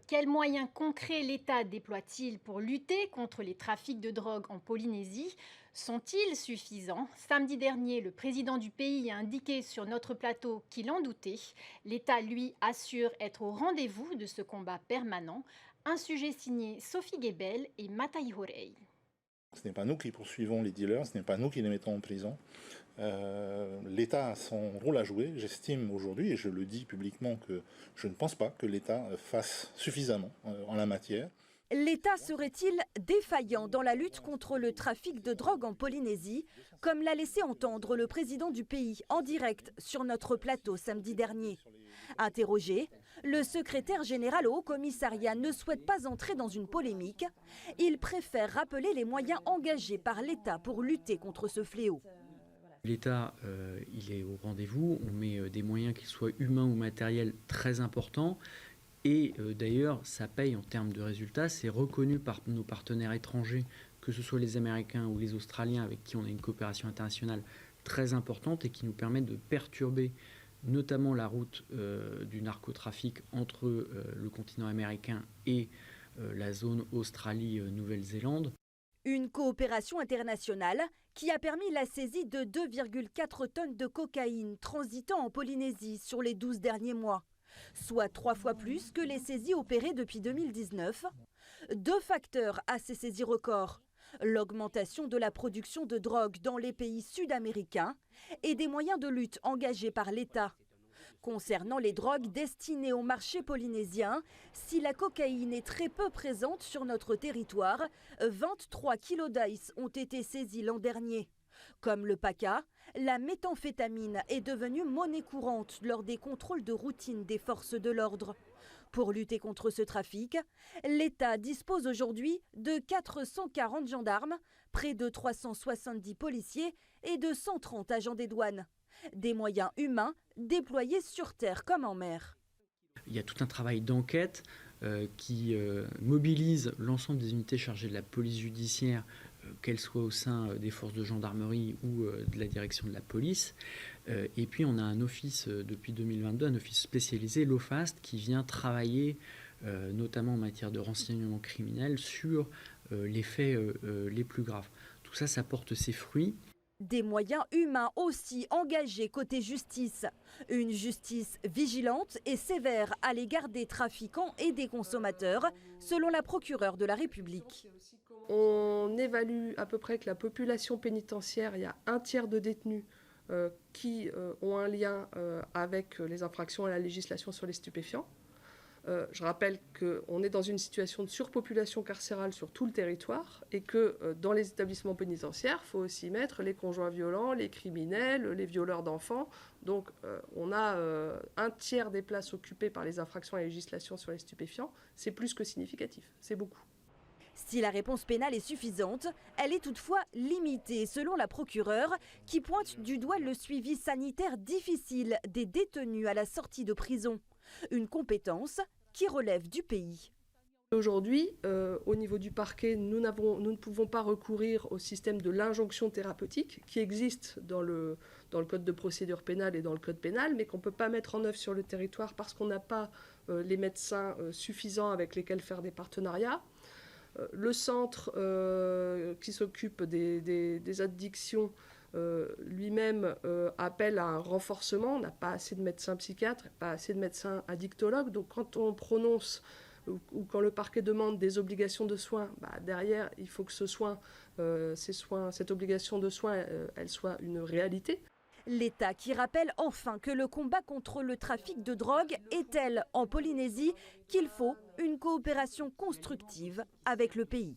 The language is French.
Quels moyens concrets l'État déploie-t-il pour lutter contre les trafics de drogue en Polynésie? Sont-ils suffisants? Samedi dernier, le président du pays a indiqué sur notre plateau qu'il en doutait. L'État, lui, assure être au rendez-vous de ce combat permanent. Un sujet signé Sophie Gebel et Matai Horei. Ce n'est pas nous qui poursuivons les dealers, ce n'est pas nous qui les mettons en prison. L'État a son rôle à jouer. J'estime aujourd'hui, et je le dis publiquement, que je ne pense pas que l'État fasse suffisamment en la matière. L'État serait-il défaillant dans la lutte contre le trafic de drogue en Polynésie, comme l'a laissé entendre le président du pays en direct sur notre plateau samedi dernier? Interrogé, le secrétaire général au Haut-Commissariat ne souhaite pas entrer dans une polémique. Il préfère rappeler les moyens engagés par l'État pour lutter contre ce fléau. L'État, il est au rendez-vous. On met des moyens, qu'ils soient humains ou matériels, très importants. Et d'ailleurs, ça paye en termes de résultats. C'est reconnu par nos partenaires étrangers, que ce soit les Américains ou les Australiens, avec qui on a une coopération internationale très importante et qui nous permet de perturber notamment la route du narcotrafic entre le continent américain et la zone Australie-Nouvelle-Zélande. Une coopération internationale qui a permis la saisie de 2,4 tonnes de cocaïne transitant en Polynésie sur les 12 derniers mois, soit 3 fois plus que les saisies opérées depuis 2019. Deux facteurs à ces saisies records: l'augmentation de la production de drogue dans les pays sud-américains et des moyens de lutte engagés par l'État. Concernant les drogues destinées au marché polynésien, si la cocaïne est très peu présente sur notre territoire, 23 kilos d'ice ont été saisis l'an dernier. Comme le paca, la méthamphétamine est devenue monnaie courante lors des contrôles de routine des forces de l'ordre. Pour lutter contre ce trafic, l'État dispose aujourd'hui de 440 gendarmes, près de 370 policiers et de 130 agents des douanes. Des moyens humains déployés sur terre comme en mer. Il y a tout un travail d'enquête qui mobilise l'ensemble des unités chargées de la police judiciaire, qu'elles soient au sein des forces de gendarmerie ou de la direction de la police. Et puis on a un office depuis 2022, un office spécialisé, l'OFAST, qui vient travailler notamment en matière de renseignement criminel sur les faits les plus graves. Tout ça, ça porte ses fruits. Des moyens humains aussi engagés côté justice. Une justice vigilante et sévère à l'égard des trafiquants et des consommateurs, selon la procureure de la République. On évalue à peu près que la population pénitentiaire, il y a un tiers de détenus qui ont un lien avec les infractions à la législation sur les stupéfiants. Je rappelle qu'on est dans une situation de surpopulation carcérale sur tout le territoire et que dans les établissements pénitentiaires, il faut aussi mettre les conjoints violents, les criminels, les violeurs d'enfants. Donc on a un tiers des places occupées par les infractions à la législation sur les stupéfiants. C'est plus que significatif, c'est beaucoup. Si la réponse pénale est suffisante, elle est toutefois limitée, selon la procureure, qui pointe du doigt le suivi sanitaire difficile des détenus à la sortie de prison. Une compétence qui relève du pays. Aujourd'hui, au niveau du parquet, nous ne pouvons pas recourir au système de l'injonction thérapeutique qui existe dans le code de procédure pénale et dans le code pénal, mais qu'on ne peut pas mettre en œuvre sur le territoire parce qu'on n'a pas les médecins suffisants avec lesquels faire des partenariats. Le centre qui s'occupe des addictions lui-même appelle à un renforcement. On n'a pas assez de médecins psychiatres, pas assez de médecins addictologues. Donc quand on prononce ou quand le parquet demande des obligations de soins, derrière, il faut que cette obligation de soins, elle soit une réalité. L'État qui rappelle enfin que le combat contre le trafic de drogue est tel en Polynésie qu'il faut une coopération constructive avec le pays.